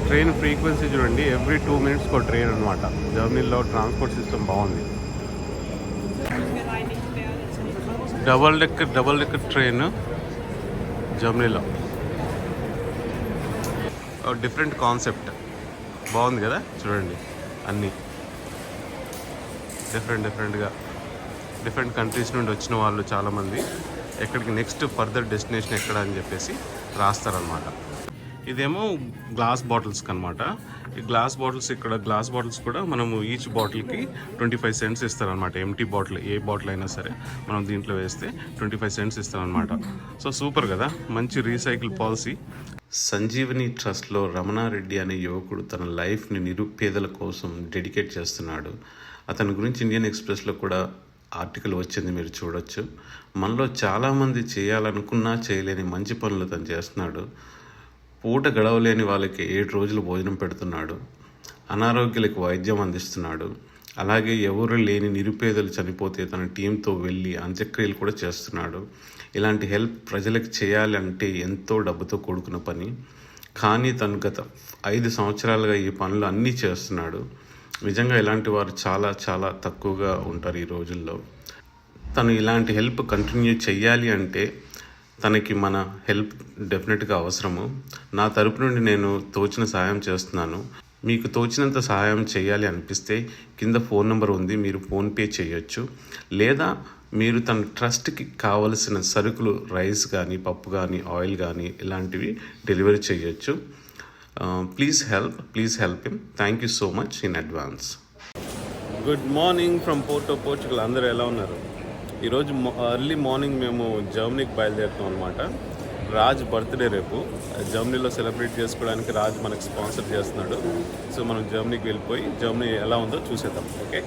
Train frequency చూడండి, every 2 minutes ఒక train అనమాట. జర్మనీలో ట్రాన్స్పోర్ట్ సిస్టమ్ బాగుంది. డబల్ డెక్కర్ ట్రైన్ జర్మనీలో. డిఫరెంట్ కాన్సెప్ట్ బాగుంది కదా, చూడండి అన్నీ డిఫరెంట్గా డిఫరెంట్ కంట్రీస్ నుండి వచ్చిన వాళ్ళు చాలామంది ఎక్కడికి నెక్స్ట్ ఫర్దర్ డెస్టినేషన్ ఎక్కడ అని చెప్పేసి రాస్తారనమాట. ఇదేమో గ్లాస్ బాటిల్స్కి అనమాట. ఈ గ్లాస్ బాటిల్స్ కూడా మనము ఈచ్ బాటిల్కి 25 cents ఇస్తారనమాట. ఎంటీ బాటిల్, ఏ బాటిల్ అయినా సరే మనం దీంట్లో వేస్తే 25 cents ఇస్తారనమాట. సో సూపర్ కదా, మంచి రీసైకిల్ పాలసీ. సంజీవని ట్రస్ట్లో రమణారెడ్డి అనే యువకుడు తన లైఫ్ని నిరుపేదల కోసం డెడికేట్ చేస్తున్నాడు. అతని గురించి ఇండియన్ ఎక్స్ప్రెస్లో కూడా ఆర్టికల్ వచ్చింది, మీరు చూడొచ్చు. మనలో చాలామంది చేయాలనుకున్నా చేయలేని మంచి పనులు తను చేస్తున్నాడు. పూట గడవలేని వాళ్ళకి 7 రోజులు భోజనం పెడుతున్నాడు. అనారోగ్యాలకు వైద్యం అందిస్తున్నాడు. అలాగే ఎవరు లేని నిరుపేదలు చనిపోతే తన టీంతో వెళ్ళి అంత్యక్రియలు కూడా చేస్తున్నాడు. ఇలాంటి హెల్ప్ ప్రజలకు చేయాలి అంటే ఎంతో డబ్బుతో కూడుకున్న పని. కానీ తను గత 5 సంవత్సరాలుగా ఈ పనులు అన్నీ చేస్తున్నాడు. నిజంగా ఇలాంటి వారు చాలా చాలా తక్కువగా ఉంటారు ఈ రోజుల్లో. తను ఇలాంటి హెల్ప్ కంటిన్యూ చెయ్యాలి అంటే తనకి మన హెల్ప్ డెఫినెట్గా అవసరము. నా తరపు నుండి నేను తోచిన సహాయం చేస్తున్నాను. మీకు తోచినంత సహాయం చేయాలి అనిపిస్తే కింద ఫోన్ నెంబర్ ఉంది, మీరు ఫోన్పే చేయొచ్చు. లేదా మీరు తన ట్రస్ట్కి కావలసిన సరుకులు, రైస్ కానీ, పప్పు కానీ, ఆయిల్ కానీ ఇలాంటివి డెలివరీ చేయొచ్చు. Please help him. Thank you so much in advance. Good morning from Porto, Portugal. అందరూ ఎలా ఉన్నారు? ఈరోజు ఎర్లీ మార్నింగ్ మేము జర్మనీకి బయలుదేరుతాం అనమాట. రాజ్ బర్త్డే రేపు. జర్మనీలో సెలబ్రేట్ చేసుకోవడానికి రాజ్ మనకు స్పాన్సర్ చేస్తున్నాడు. సో మనం జర్మనీకి వెళ్ళిపోయి జర్మనీ ఎలా ఉందో చూసేద్దాం. ఓకే,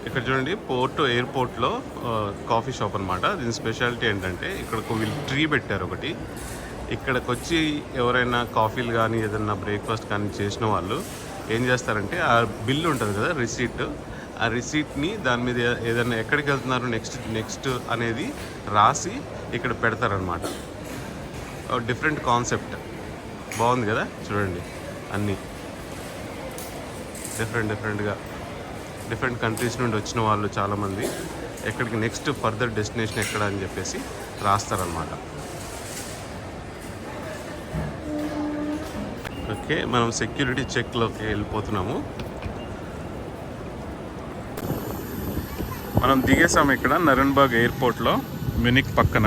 ఇక్కడ చూడండి, పోర్టో ఎయిర్పోర్ట్లో కాఫీ షాప్ అనమాట. దీని స్పెషాలిటీ ఏంటంటే ఇక్కడ వీళ్ళు ట్రీ పెట్టారు ఒకటి. ఇక్కడికి వచ్చి ఎవరైనా కాఫీలు కానీ ఏదైనా బ్రేక్ఫాస్ట్ కానీ చేసిన వాళ్ళు ఏం చేస్తారంటే ఆ బిల్లు ఉంటుంది కదా, రిసీట్, ఆ రిసీట్ని దాని మీద ఏదైనా ఎక్కడికి వెళ్తున్నారు నెక్స్ట్ అనేది రాసి ఇక్కడ పెడతారనమాట. డిఫరెంట్ కాన్సెప్ట్ బాగుంది కదా, చూడండి అన్నీ డిఫరెంట్గా డిఫరెంట్ కంట్రీస్ నుండి వచ్చిన వాళ్ళు చాలామంది ఎక్కడికి నెక్స్ట్ ఫర్దర్ డెస్టినేషన్ ఎక్కడ అని చెప్పేసి రాస్తారనమాట. ఓకే, మనం సెక్యూరిటీ చెక్లోకి వెళ్ళిపోతున్నాము. మనం దిగేసాము ఇక్కడ నరెన్బర్గ్ ఎయిర్పోర్ట్లో, మ్యూనిక్ పక్కన.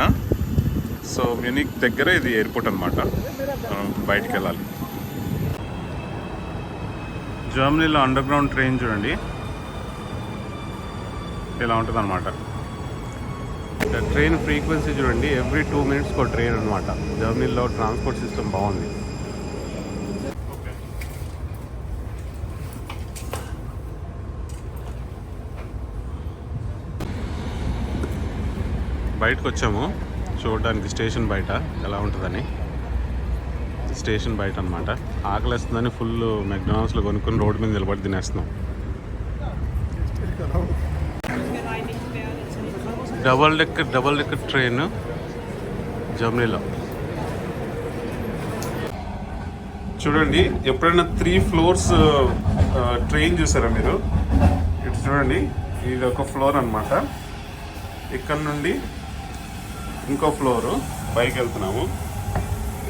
సో మ్యూనిక్ దగ్గర ఇది ఎయిర్పోర్ట్ అనమాట. మనం బయటికి వెళ్ళాలి. జర్మనీలో అండర్ గ్రౌండ్ ట్రైన్ చూడండి ఇలా ఉంటుంది అనమాట. ట్రైన్ ఫ్రీక్వెన్సీ చూడండి, ఎవ్రీ 2 minutes ఒక ట్రైన్ అనమాట. జర్మనీలో ట్రాన్స్పోర్ట్ సిస్టమ్ బాగుంది. బయటకు వచ్చాము చూడడానికి, స్టేషన్ బయట ఎలా ఉంటుందని. స్టేషన్ బయట అనమాట. ఆకలిస్తుందని ఫుల్ మెక్డానల్డ్స్లో కొనుక్కొని రోడ్డు మీద నిలబడి తినేస్తున్నాం. డబల్ డెక్కర్ ట్రైన్ జర్మనీలో. చూడండి, ఎప్పుడైనా 3 floors ట్రైన్ చూసారా మీరు? ఇటు చూడండి, ఇది ఒక ఫ్లోర్ అనమాట. ఇక్కడ నుండి ఇంకో ఫ్లోరు పైకి వెళ్తున్నాము.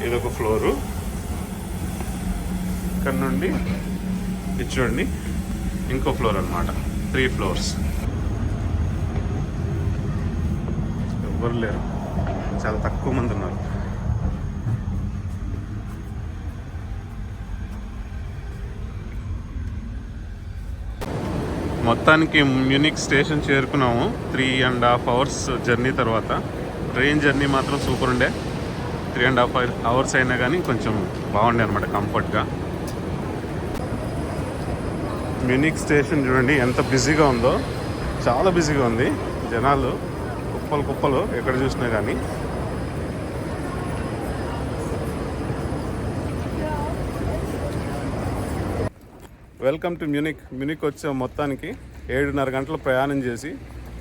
ఇదొక ఫ్లోరు. ఇక్కడ నుండి ఇది చూడండి ఇంకో ఫ్లోర్ అనమాట. 3 floors. ఎవ్వరు లేరు, చాలా తక్కువ మంది ఉన్నారు. మొత్తానికి మ్యూనిక్ స్టేషన్ చేరుకున్నాము 3.5 hours జర్నీ తర్వాత. ట్రైన్ జర్నీ మాత్రం సూపర్ ఉండే. 3.5 hours అయినా కానీ కొంచెం బాగుండే అనమాట, కంఫర్ట్గా. మ్యూనిక్ స్టేషన్ చూడండి ఎంత బిజీగా ఉందో, చాలా బిజీగా ఉంది. జనాలు కుప్పలు ఎక్కడ చూసినా కానీ. వెల్కమ్ టు మ్యూనిక్ వచ్చాం. మొత్తానికి 7.5 గంటలు ప్రయాణం చేసి,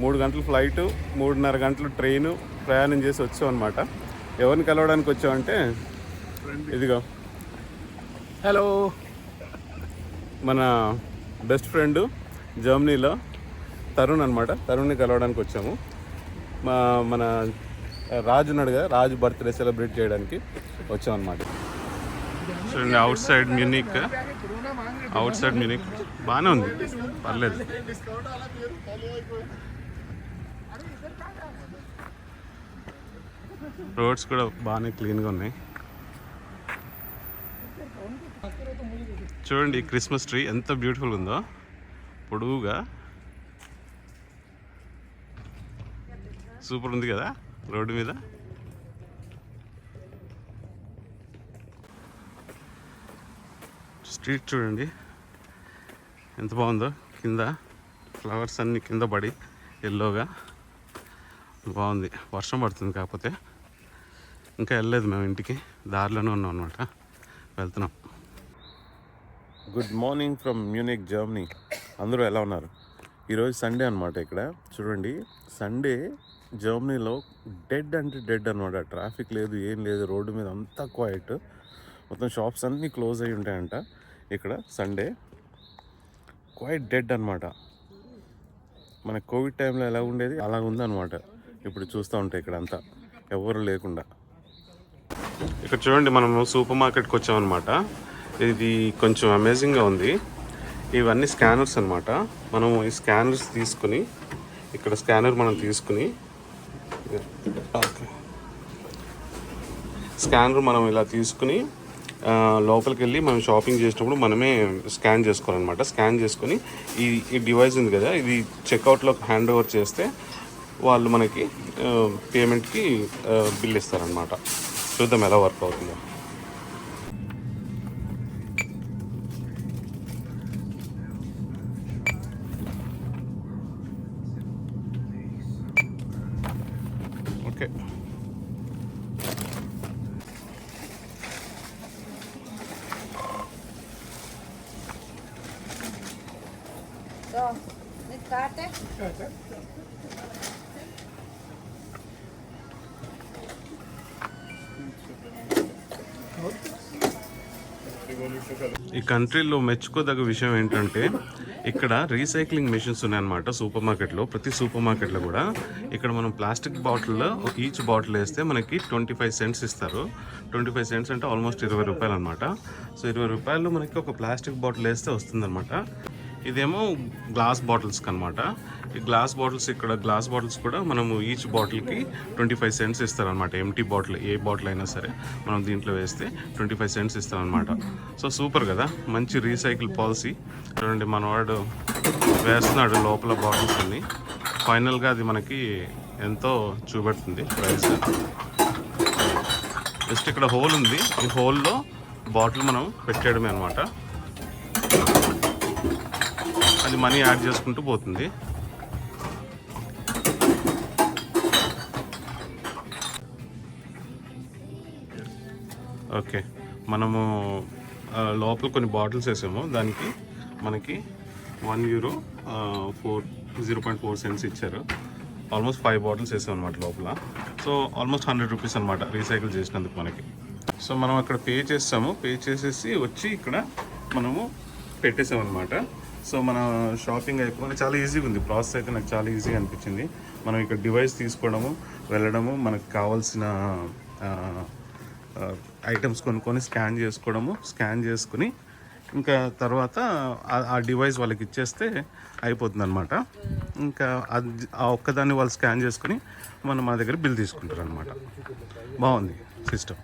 3 గంటలు ఫ్లైటు, 3.5 గంటలు ట్రైను ప్రయాణం చేసి వచ్చాం అనమాట. ఎవరిని కలవడానికి వచ్చామంటే ఇదిగో హలో. మన బెస్ట్ ఫ్రెండ్ జర్మనీలో తరుణ్ అనమాట. తరుణ్ని కలవడానికి వచ్చాము. మన రాజు ఉన్నాడు కదా, రాజు బర్త్డే సెలబ్రేట్ చేయడానికి వచ్చామన్నమాట. చూడండి అవుట్ సైడ్ మ్యూనిక్ బాగానే ఉంది, పర్లేదు. రోడ్స్ కూడా బాగానే క్లీన్గా ఉన్నాయి. చూడండి క్రిస్మస్ ట్రీ ఎంత బ్యూటిఫుల్ ఉందో, పొడువుగా సూపర్ ఉంది కదా రోడ్డు మీద. స్ట్రీట్ చూడండి ఎంత బాగుందో, కింద ఫ్లవర్స్ అన్నీ కింద పడి ఎల్లోగా బాగుంది. వర్షం పడుతుంది, కాకపోతే ఇంకా వెళ్ళలేదు మేము ఇంటికి, దారిలోనే ఉన్నాం అనమాట, వెళ్తున్నాం. Good morning from Munich Germany. అందరూ ఎలా ఉన్నారు? ఈరోజు సండే అనమాట. ఇక్కడ చూడండి, సండే జర్మనీలో డెడ్ అంటే డెడ్ అనమాట. ట్రాఫిక్ లేదు, ఏం లేదు, రోడ్డు మీద అంతా క్వైట్. మొత్తం షాప్స్ అన్నీ క్లోజ్ అయ్యి ఉంటాయంట ఇక్కడ. సండే క్వైట్ డెడ్ అనమాట. మన కోవిడ్ టైంలో ఎలా ఉండేది అలా ఉందన్నమాట. ఇప్పుడు చూస్తూ ఉంటాయి ఇక్కడ అంతా ఎవరు లేకుండా. ఇక్కడ చూడండి, మనము సూపర్ మార్కెట్కి వచ్చామన్నమాట. ఇది కొంచెం అమేజింగ్గా ఉంది. ఇవన్నీ స్కానర్స్ అనమాట. మనము ఈ స్కానర్స్ తీసుకుని, ఇక్కడ స్కానర్ మనం తీసుకుని, స్కానర్ మనం ఇలా తీసుకుని లోపలికి వెళ్ళి మనం షాపింగ్ చేసినప్పుడు మనమే స్కాన్ చేసుకోవాలన్నమాట. స్కాన్ చేసుకొని ఈ డివైస్ ఉంది కదా, ఇది చెక్అవుట్లో హ్యాండ్ ఓవర్ చేస్తే వాళ్ళు మనకి పేమెంట్కి బిల్ ఇస్తారనమాట. చూద్దాం ఎలా వర్క్ అవుతుందో. Okay, So, mit Karte? ఈ కంట్రీలో మెచ్చుకోదగ్గ విషయం ఏంటంటే ఇక్కడ రీసైక్లింగ్ మెషిన్స్ ఉన్నాయన్నమాట. సూపర్ మార్కెట్లో, ప్రతి సూపర్ మార్కెట్లో కూడా. ఇక్కడ మనం ప్లాస్టిక్ బాటిల్లో ఈచ్ బాటిల్ వేస్తే మనకి 25 సెంట్స్ ఇస్తారు. 25 సెంట్స్ అంటే ఆల్మోస్ట్ 20 రూపాయలు అనమాట. సో 20 రూపాయలు మనకి ఒక ప్లాస్టిక్ బాటిల్ వేస్తే వస్తుందన్నమాట. ఇదేమో గ్లాస్ బాటిల్స్కి అనమాట. ఈ గ్లాస్ బాటిల్స్, ఇక్కడ గ్లాస్ బాటిల్స్ కూడా మనము ఈచ్ బాటిల్కి 25 సెంట్స్ ఇస్తారనమాట. ఎంటీ బాటిల్, ఏ బాటిల్ అయినా సరే మనం దీంట్లో వేస్తే 25 సెంట్స్ ఇస్తారనమాట. సో సూపర్ కదా, మంచి రీసైకిల్ పాలసీ. చూడండి మనవాడు వేస్తున్నాడు లోపల బాటిల్స్ అన్ని. ఫైనల్గా అది మనకి ఎంతో చూపెడుతుంది ప్రైస్. జస్ట్ ఇక్కడ హోల్ ఉంది, ఈ హోల్లో బాటిల్ మనం పెట్టేయడమే అనమాట. అది మనీ యాడ్ చేసుకుంటూ పోతుంది. ఓకే, మనము లోపల కొన్ని బాటిల్స్ వేసాము. దానికి మనకి €1 0.4 సెంట్స్ ఇచ్చారు. ఆల్మోస్ట్ 5 బాటిల్స్ వేసాం అనమాట లోపల. సో ఆల్మోస్ట్ 100 రూపీస్ అనమాట రీసైకిల్ చేసినందుకు మనకి. సో మనం అక్కడ పే చేస్తాము, పే చేసేసి వచ్చి ఇక్కడ మనము పెట్టేసాం అనమాట. సో మన షాపింగ్ అయిపోయి చాలా ఈజీగా ఉంది ప్రాసెస్. అయితే నాకు చాలా ఈజీగా అనిపించింది. మనం ఇక్కడ డివైస్ తీసుకోవడము, వెళ్ళడము, మనకు కావాల్సిన ఐటమ్స్ కొనుక్కొని స్కాన్ చేసుకోవడము, స్కాన్ చేసుకుని ఇంకా తర్వాత ఆ డివైస్ వాళ్ళకి ఇచ్చేస్తే అయిపోతుంది అనమాట. ఇంకా ఆ ఒక్కదాన్ని వాళ్ళు స్కాన్ చేసుకొని మన దగ్గర బిల్ తీసుకుంటారు అనమాట. బాగుంది సిస్టమ్.